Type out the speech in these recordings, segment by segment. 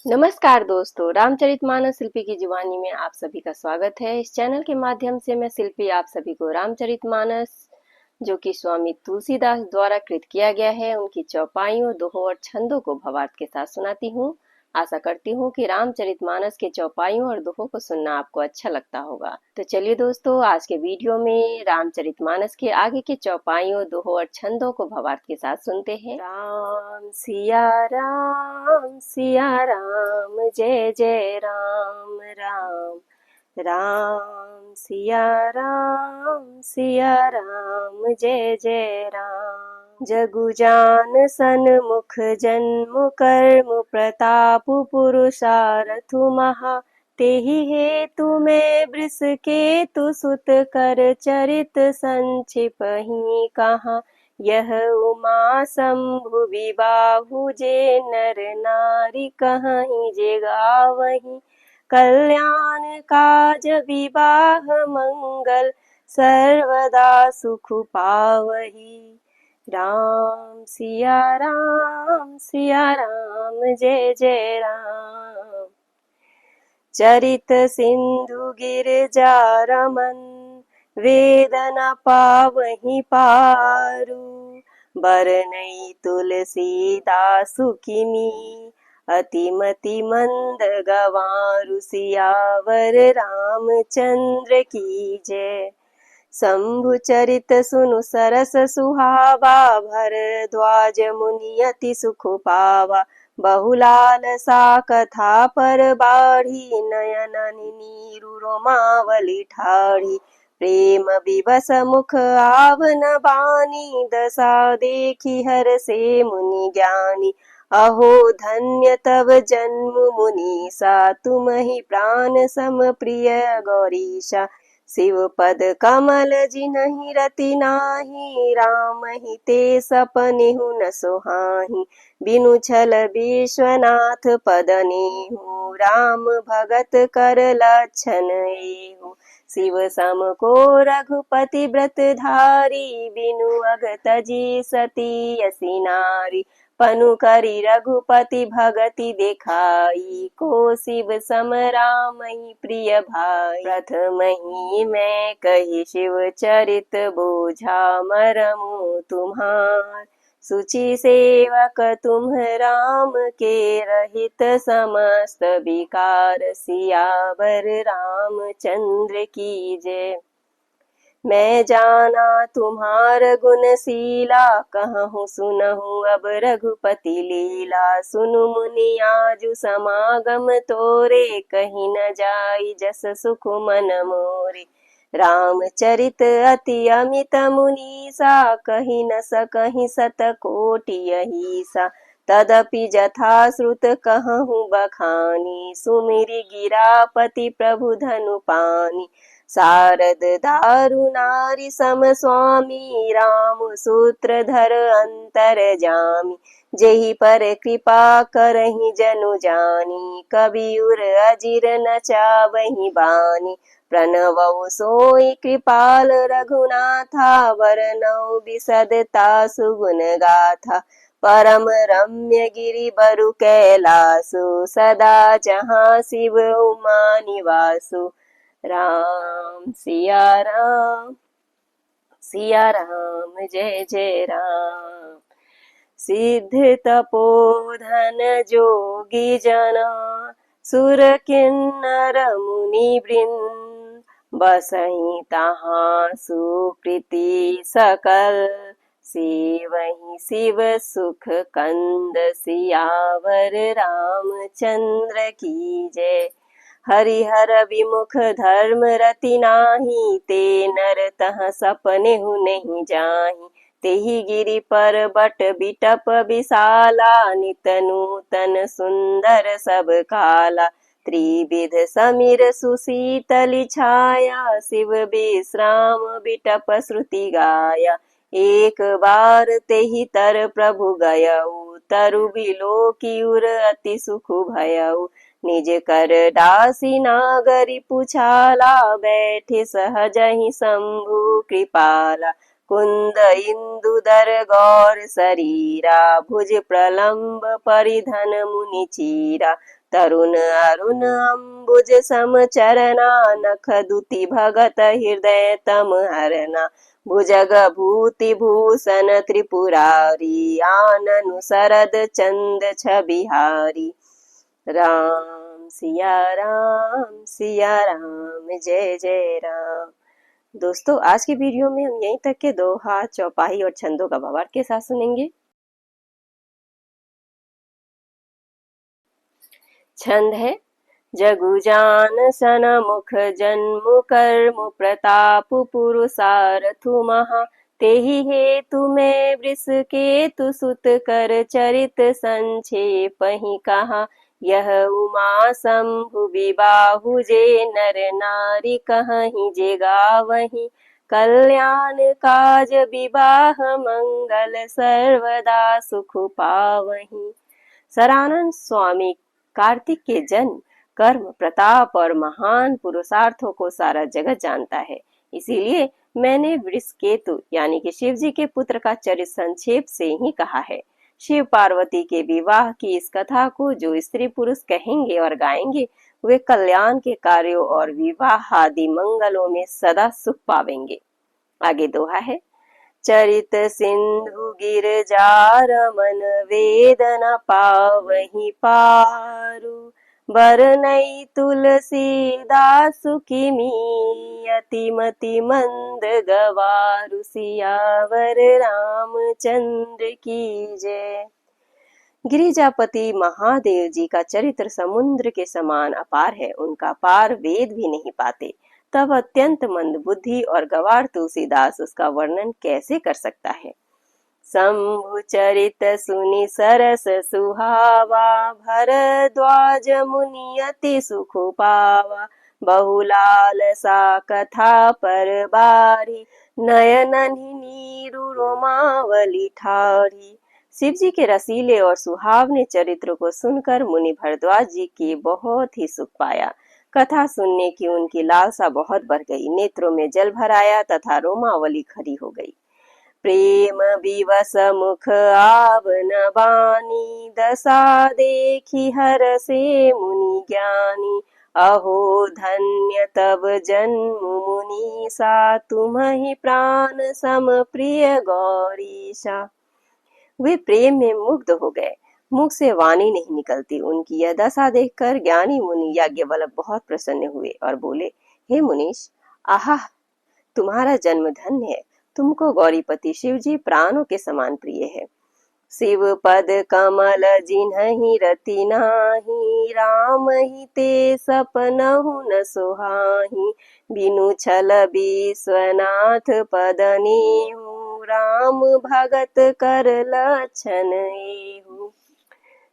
नमस्कार दोस्तों, रामचरितमानस शिल्पी की जुबानी में आप सभी का स्वागत है। इस चैनल के माध्यम से मैं शिल्पी आप सभी को रामचरितमानस जो कि स्वामी तुलसीदास द्वारा कृत किया गया है उनकी चौपाइयों, दोहों और छंदों को भावार्थ के साथ सुनाती हूँ। आशा करती हूँ कि रामचरितमानस के चौपाइयों और दोहों को सुनना आपको अच्छा लगता होगा। तो चलिए दोस्तों, आज के वीडियो में रामचरितमानस के आगे के चौपाइयों, दोहों और छंदों को भावार्थ के साथ सुनते हैं। राम सिया राम, जय जय राम राम। राम सिया राम, जय जय राम। जगु जान सन्मुख जन्म कर्म प्रताप पुरुषारथु महा। तेहि हेतु मैं वृष केतु सुत कर चरित संक्षिपहि कहा। यह उमा शंभु विबाहु जे नर नारी कहीं जे गावही। कल्याण काज विवाह मंगल सर्वदा सुख पावही। राम सिया राम, जय जय राम। चरित सिंधु गिरजा रमन, वेदना पावहि पारु। बरनई तुलसीदासु किमी, अतिमति मंद गवारु। सियावर रामचंद्र की जय। शंभु चरित सुनु सरस सुहावा, भरद्वाज मुनि अति सुख पावा। बहुलाल सा कथा पर बाढ़ी, नयन नीरु रोमावली ठाढ़ी। प्रेम विवश मुख आवन बानी, दशा देखी हर से मुनि ज्ञानी। अहो धन्य तव जन्म मुनीसा, तुम ही प्राण सम प्रिय गौरीशा। शिव पद कमल जिनहि रति नाही, राम ही ते सपनेहु न सोहाही। बिनु छल विश्वनाथ पद नेहु, राम भगत कर लक्षण एहु। शिव सम को रघुपति व्रत धारी, बिनु अग तजी सती असी नारी। पनु करी रघुपति भगति देखाई, को शिव सम रामहि प्रिय भाई। प्रथम ही मैं कही शिव चरित, बोझा मरमु तुम्हार। सुचि सेवक तुम राम के, रहित समस्त विकार। सियावर रामचंद्र की जय। मैं जाना तुम्हार गुणशीला, कहूँ सुनहु अब रघुपति लीला। सुनु मुनि आजु समागम तोरे, कहीं न जाई जस सुख मन मोरे। रामचरित अति अमित मुनीसा, कही न सकहि सत कोटि अहीसा। तदपि जथा श्रुत कहूँ बखानी, सुमिरि गिरापति प्रभु धनु पानी। शारद दारु नारी सम स्वामी, राम सूत्रधर अंतर जामी। जेहि पर कृपा करहि जनु जानी, कबीर अजिर न चावहि बानी। प्रणवउ सोई कृपाल रघुनाथा, वरनउ बिसदता सुगुन गाथा। परम रम्य गिरि बरु कैलासु, सदा जहाँ शिव उमा निवासु। राम सिया राम, जय जय राम। सिद्ध तपोधन जोगी जना, सुर किन्नर मुनि वृंद। बसहि तहाँ सुकृति सकल, सेवहि शिव सुख कंद। सियावर रामचंद्र की जय। हरिहर विमुख धर्म रति नाही, ते नर तह सपनेहु नहीं जाही। तेहि गिरि पर बट बिटप विशाला, नित नूतन सुंदर सब काला। त्रिविध समीर सुशीतली छाया, शिव विश्राम बिटप श्रुति गाया। एक बार तेहि तर प्रभु गयऊ, तरु बिलोकी उर अति सुख भयऊ। निज कर दासी नागरी पुछाला, बैठे सहजहि शंभु कृपाला। कुंद इंदुदर गौर शरीरा, भुज प्रलंब परिधन मुनि चीरा। तरुण अरुण अम्बुज सम चरना, नख दुति भगत हृदय तम हरना। भुजग भूति भूषण त्रिपुरारी, आननु शरद चंद छबिहारी। राम सिया राम जय जय राम। दोस्तों, आज के वीडियो में हम यहीं तक के दोहा, चौपाई और छंदों का भावार्थ के साथ सुनेंगे। छंद है जगु जान सन मुख जन्मु कर्मु प्रताप पुरुषारथु महा। तेहि हेतु मैं वृष केतु सुत कर चरित संक्षेप ही कहा। यह उमा शंभु विबाहु जे नर नारी कहीं जे गावहीं। कल्याण काज विवाह मंगल सर्वदा सुख पावहीं। सरानंद स्वामी कार्तिक के जन्म, कर्म, प्रताप और महान पुरुषार्थों को सारा जगत जानता है। इसीलिए मैंने वृषकेतु यानी कि शिव जी के पुत्र का चरित्र संक्षेप से ही कहा है। शिव पार्वती के विवाह की इस कथा को जो स्त्री पुरुष कहेंगे और गाएंगे, वे कल्याण के कार्यों और विवाह आदि मंगलों में सदा सुख पावेंगे। आगे दोहा है चरित सिंधु गिरजा रमन, वेदना पावहीं पारु। बरनई तुलसीदासु किमी, अतिमति मंद गवारु। सियावर रामचंद्र की जय। गिरिजापति महादेव जी का चरित्र समुद्र के समान अपार है। उनका पार वेद भी नहीं पाते। तब अत्यंत मंद बुद्धि और गवार तुलसीदास उसका वर्णन कैसे कर सकता है। शंभु चरित सुनि सरस सुहावा, भरद्वाज मुनि अति सुख पावा। बहुलाल सा कथा पर बारी, नयननि नीरु रोमावली ठारी। शिव जी के रसीले और सुहावने चरित्र को सुनकर मुनि भरद्वाज जी की बहुत ही सुख पाया। कथा सुनने की उनकी लालसा बहुत बढ़ गई। नेत्रों में जल भर आया तथा रोमावली खड़ी हो गई। प्रेम विवश मुख आवन बानी, दशा देखी हर से मुनि ज्ञानी। अहो धन्य तब जन्म मुनीसा, तुम्हि प्राण सम प्रिय गौरीशा। वे प्रेम में मुग्ध हो गए। मुख से वाणी नहीं निकलती। उनकी यह दशा देखकर ज्ञानी मुनि याज्ञवल्क्य बहुत प्रसन्न हुए और बोले, हे मुनीश, आहा, तुम्हारा जन्म धन्य है। तुमको गौरीपति शिव जी प्राणों के समान प्रिय है। शिव पद कमल जिन्हि रति नाही, राम ही ते सपनहु न सुहाही। बिनु छल विश्वनाथ पद नेहु, राम भगत कर लक्षण एहु।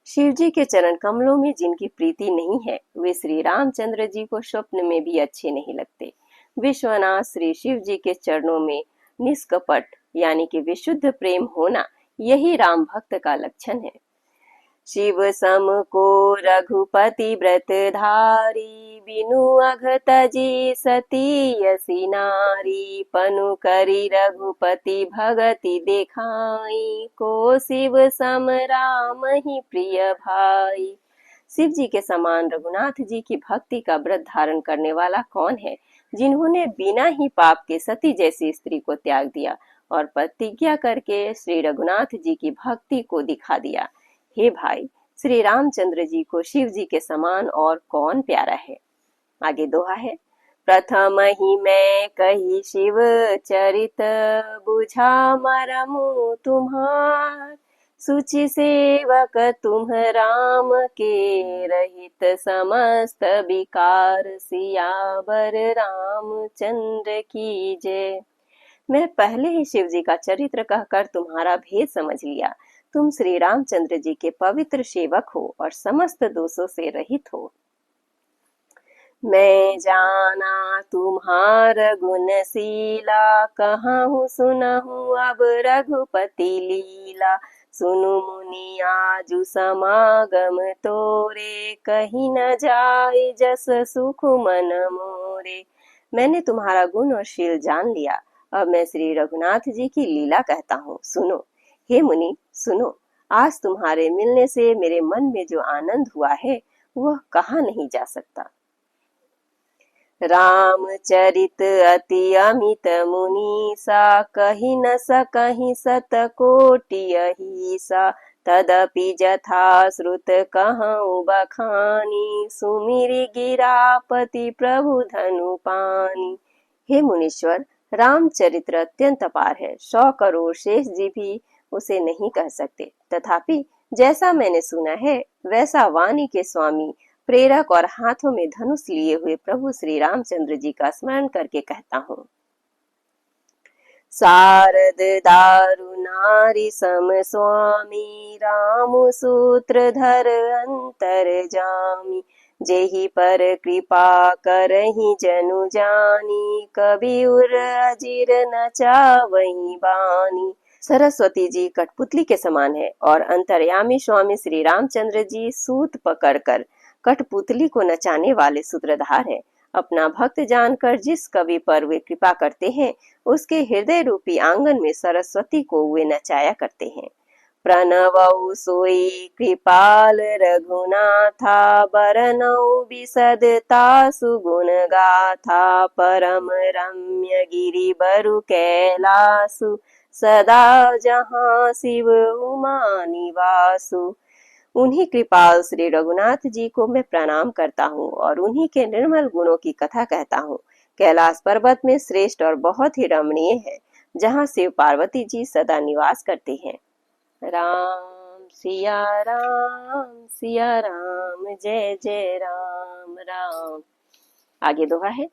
शिव जी के चरण कमलों में जिनकी प्रीति नहीं है, वे श्री रामचंद्र जी को स्वप्न में भी अच्छे नहीं लगते। विश्वनाथ श्री शिव जी के चरणों में निष्कपट यानी कि विशुद्ध प्रेम होना, यही राम भक्त का लक्षण है। शिव सम को रघुपति व्रत धारी, बिनु अघ तजी सती यसी नारी। पनु करी रघुपति भगति देखाई, को शिव सम राम ही प्रिय भाई। शिव जी के समान रघुनाथ जी की भक्ति का व्रत धारण करने वाला कौन है, जिन्होंने बिना ही पाप के सती जैसी स्त्री को त्याग दिया और प्रतिज्ञा करके श्री रघुनाथ जी की भक्ति को दिखा दिया। हे भाई, श्री रामचंद्र जी को शिव जी के समान और कौन प्यारा है। आगे दोहा है प्रथम ही मैं कही शिव चरित, बुझा मरमु तुम्हार। सुचि सेवक तुम राम के, रहित समस्त विकार। सियावर रामचंद्र की जय। मैं पहले ही शिव जी का चरित्र कहकर तुम्हारा भेद समझ लिया। तुम श्री रामचंद्र जी के पवित्र सेवक हो और समस्त दोषों से रहित हो। मैं जाना तुम्हार गुणशीला, कहूँ सुनहु अब रघुपति लीला। सुनु मुनि आजु समागम तोरे, कहीं न जाए जस सुख मन मोरे। मैंने तुम्हारा गुण और शील जान लिया। अब मैं श्री रघुनाथ जी की लीला कहता हूँ, सुनो। हे मुनि सुनो, आज तुम्हारे मिलने से मेरे मन में जो आनंद हुआ है वह कहाँ नहीं जा सकता। रामचरित अति अमित मुनीसा, कही न सकहि सत कोटि अहिसा। तदपि जथा श्रुत कहऊँ बखानी, सुमिरि गिरापति प्रभु धनु पानी। हे मुनीश्वर, रामचरित्र अत्यंत अपार है, 100 करोड़ शेष जी भी उसे नहीं कह सकते। तथापि जैसा मैंने सुना है वैसा वाणी के स्वामी, प्रेरक और हाथों में धनुष लिए हुए प्रभु श्री रामचंद्र जी का स्मरण करके कहता हूँ। शारद दारु नारी सम स्वामी, राम सूत्र धर अंतर जामी। जेहि पर कृपा करहि जनु जानी, कबीर अजीर न चावहि बानी। सरस्वती जी कठपुतली के समान है और अंतर्यामी स्वामी श्री रामचंद्र जी सूत पकड़कर कठपुतली को नचाने वाले सूत्रधार है। अपना भक्त जानकर जिस कवि पर वे कृपा करते हैं, उसके हृदय रूपी आंगन में सरस्वती को वे नचाया करते हैं। प्रणवौ सोई कृपाल रघुनाथा, बरनौ बिसदता सुगुण गाथा। परम रम्य गिरि बरु कैलासु, सदा जहाँ शिव उमा निवासु। उन्हीं कृपाल श्री रघुनाथ जी को मैं प्रणाम करता हूँ और उन्हीं के निर्मल गुणों की कथा कहता हूँ। कैलाश पर्वत में श्रेष्ठ और बहुत ही रमणीय है, जहाँ शिव पार्वती जी सदा निवास करते हैं। राम सिया राम, जय जय राम राम। आगे दोहा है।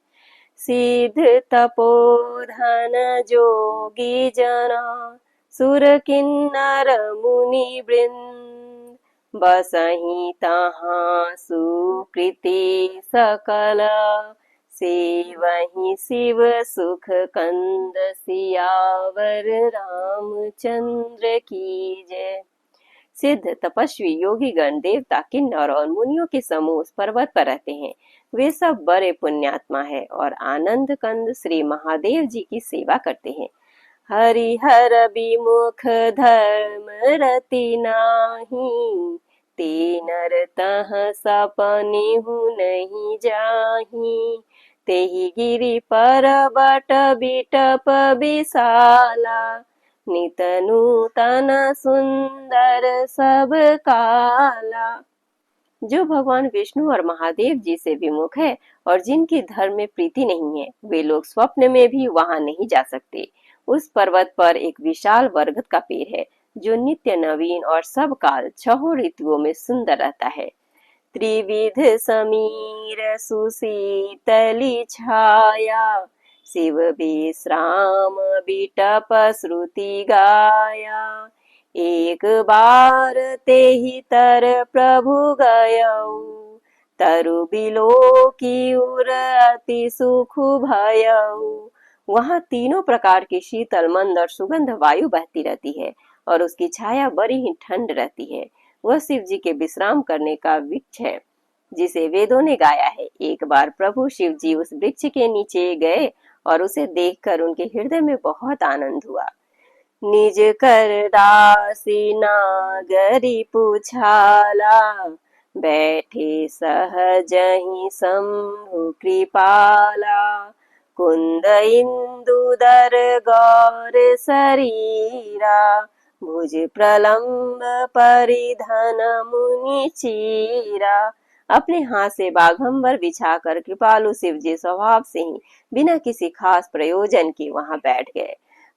सिद्ध तपोधन जोगी जना, सुर किन्नर मुनि वृंद। बसहि तहाँ सुकृति सकल, सेवहि शिव सुख कंद। सियावर रामचंद्र की जय। सिद्ध तपस्वी योगीगण देवता किन्नर और मुनियों के समूह उस पर्वत पर रहते हैं। वे सब बड़े पुण्यात्मा है और आनंद कंद श्री महादेव जी की सेवा करते हैं। हरिहर विमुख धर्म रति नाही, ते नर तह सपनिहु नहीं जाही। तेहि गिरि पर्वत बिटप विशाला, नित नूतन सुंदर सब काला। जो भगवान विष्णु और महादेव जी से विमुख है और जिनकी धर्म में प्रीति नहीं है, वे लोग स्वप्न में भी वहां नहीं जा सकते। उस पर्वत पर एक विशाल बरगद का पेड़ है, जो नित्य नवीन और सब काल 6 ऋतुओं में सुंदर रहता है। त्रिविध समीर सुशीतली छाया, शिव विश्राम बिटप श्रुति गाया। एक बार तेहि तर प्रभु गयऊ, तरु बिलो की उर अति सुख भयऊ। वहाँ तीनों प्रकार की शीतल मंद और सुगंध वायु बहती रहती है और उसकी छाया बड़ी ही ठंड रहती है। वह शिव जी के विश्राम करने का वृक्ष है, जिसे वेदों ने गाया है। एक बार प्रभु शिव जी उस वृक्ष के नीचे गए और उसे देखकर उनके हृदय में बहुत आनंद हुआ। निज कर दासी नागरी पुछाला, बैठे सहजहि शंभु कृपाला। कुंद इंदुदर गौर शरीरा, भुज प्रलंब परिधन मुनि चीरा। अपने हाथ से बाघंबर बिछाकर कृपालु शिव जी स्वभाव से ही बिना किसी खास प्रयोजन के वहां बैठ गए।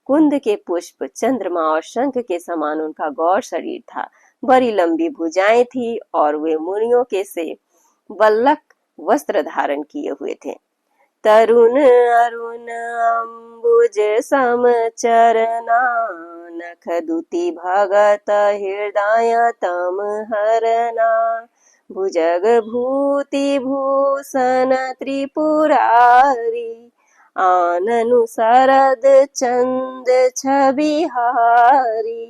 कुंद के पुष्प, चंद्रमा और शंख के समान उनका गौर शरीर था। बड़ी लंबी भुजाएं थी और वे मुनियों के से बल्लक वस्त्र धारण किए हुए थे। तरुण अरुण अम्बुज सम चरना, नख दुति भगत हृदय तम हरना। भुजग भूति भूषण त्रिपुरारी, आननु शरद चंद छबिहारी।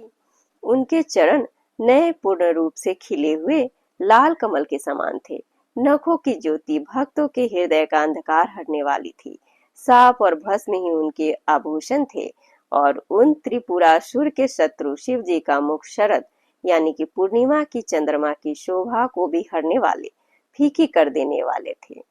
उनके चरण नए पूर्ण रूप से खिले हुए लाल कमल के समान थे। नखों की ज्योति भक्तों के हृदय का अंधकार हटने वाली थी। सांप और भस्म ही उनके आभूषण थे और उन त्रिपुरासुर के शत्रु शिव जी का मुख शरद यानी कि पूर्णिमा की चंद्रमा की शोभा को भी हरने वाले। फीकी कर देने वाले थे।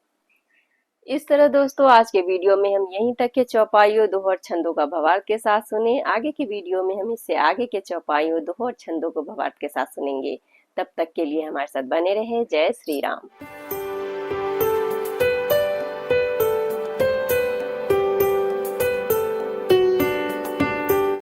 इस तरह दोस्तों आज के वीडियो में हम यहीं तक के चौपाइयों, दोहर छंदों का भावार्थ के साथ सुने। आगे के वीडियो में हम इससे आगे के चौपाइयों, दोहर छंदों को भावार्थ के साथ सुनेंगे। तब तक के लिए हमारे साथ बने रहे। जय श्री राम।